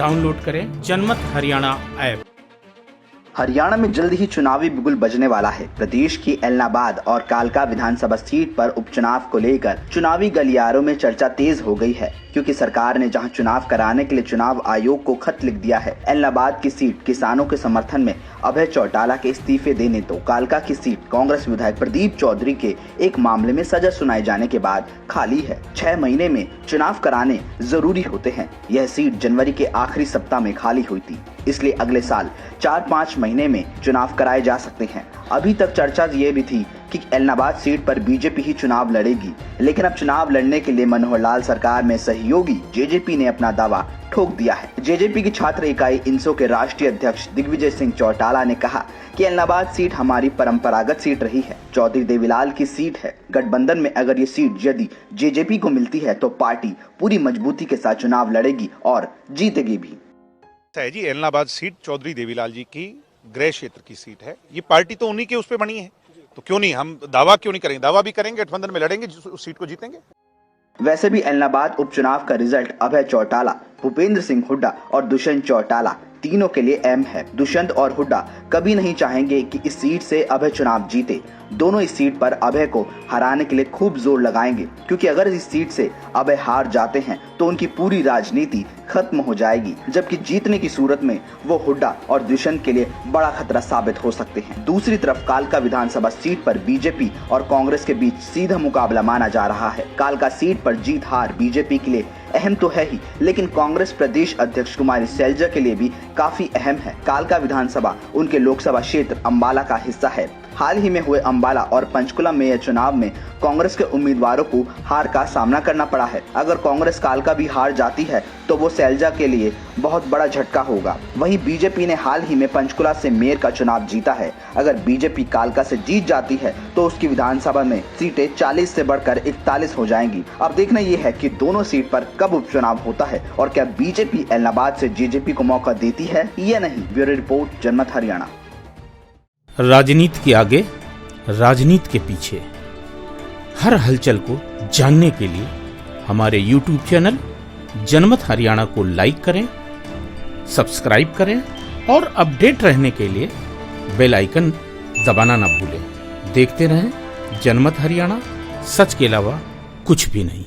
Download करें जनमत Haryana app. Haryana में जल्द ही चुनावी बिगुल बजने वाला है। प्रदेश की एलनाबाद और कालका विधानसभा सीट पर उपचुनाव को लेकर चुनावी गलियारों में चर्चा तेज हो गई है, क्योंकि सरकार ने जहां चुनाव कराने के लिए चुनाव आयोग को खत लिख दिया है। एलनाबाद की सीट किसानों के समर्थन में अभय चौटाला के इस्तीफे देने तो कालका की सीट कांग्रेस विधायक प्रदीप चौधरी के एक मामले में सजा सुनाए जाने के बाद खाली है। 6 महीने में चुनाव कराने जरूरी होते हैं। यह सीट जनवरी के आखिरी सप्ताह में खाली हुई थी, इसलिए अगले साल 4-5 महीने में चुनाव कराए जा सकते हैं। अभी तक चर्चा ये भी थी कि एलनाबाद सीट पर बीजेपी ही चुनाव लड़ेगी, लेकिन अब चुनाव लड़ने के लिए मनोहर लाल सरकार में सहयोगी जेजेपी ने अपना दावा ठोक दिया है। जेजेपी की छात्र इकाई इंसो के राष्ट्रीय अध्यक्ष दिग्विजय सिंह चौटाला ने कहा कि एलनाबाद सीट हमारी परंपरागत सीट रही है, चौधरी देवीलाल की सीट है। गठबंधन में अगर ये सीट यदि जेजेपी को मिलती है तो पार्टी पूरी मजबूती के साथ चुनाव लड़ेगी और जीतेगी भी। जी, एलनाबाद सीट चौधरी देवीलाल जी की गृह क्षेत्र की सीट है। ये पार्टी तो उन्हीं के उस पे बनी है, तो क्यों नहीं हम दावा क्यों नहीं करेंगे? दावा भी करेंगे, गठबंधन में लड़ेंगे, उस सीट को जीतेंगे। वैसे भी एलनाबाद उपचुनाव का रिजल्ट अभय चौटाला, भूपेंद्र सिंह हुड्डा और दुष्यंत चौटाला तीनों के लिए अहम है। दुष्यंत और हुड्डा कभी नहीं चाहेंगे कि इस सीट से अभय चुनाव जीते। दोनों इस सीट पर अभय को हराने के लिए खूब जोर लगाएंगे, क्योंकि अगर इस सीट से अभय हार जाते हैं तो उनकी पूरी राजनीति खत्म हो जाएगी, जबकि जीतने की सूरत में वो हुड्डा और दुष्यंत के लिए बड़ा खतरा साबित हो सकते हैं। दूसरी तरफ कालका विधानसभा सीट पर बीजेपी और कांग्रेस के बीच सीधा मुकाबला माना जा रहा है। कालका सीट पर जीत हार बीजेपी के लिए अहम तो है ही, लेकिन कांग्रेस प्रदेश अध्यक्ष कुमारी सैलजा के लिए भी काफी अहम है। कालका विधानसभा उनके लोकसभा क्षेत्र अंबाला का हिस्सा है। हाल ही में हुए अंबाला और पंचकुला मेयर चुनाव में कांग्रेस के उम्मीदवारों को हार का सामना करना पड़ा है। अगर कांग्रेस कालका भी हार जाती है तो वो सैलजा के लिए बहुत बड़ा झटका होगा। वहीं बीजेपी ने हाल ही में पंचकुला से मेयर का चुनाव जीता है। अगर बीजेपी कालका से जीत जाती है तो उसकी विधानसभा में सीटें 40 से बढ़कर 41 हो जाएंगी। अब देखना यह है कि दोनों सीट पर कब उपचुनाव होता है और क्या बीजेपी एलनाबाद से जेजेपी को मौका देती है या नहीं। ब्यूरो रिपोर्ट, जनमत हरियाणा। राजनीति के आगे, राजनीति के पीछे, हर हलचल को जानने के लिए हमारे YouTube चैनल जनमत हरियाणा को लाइक करें, सब्सक्राइब करें और अपडेट रहने के लिए बेल आइकन दबाना ना भूलें। देखते रहें जनमत हरियाणा, सच के अलावा कुछ भी नहीं।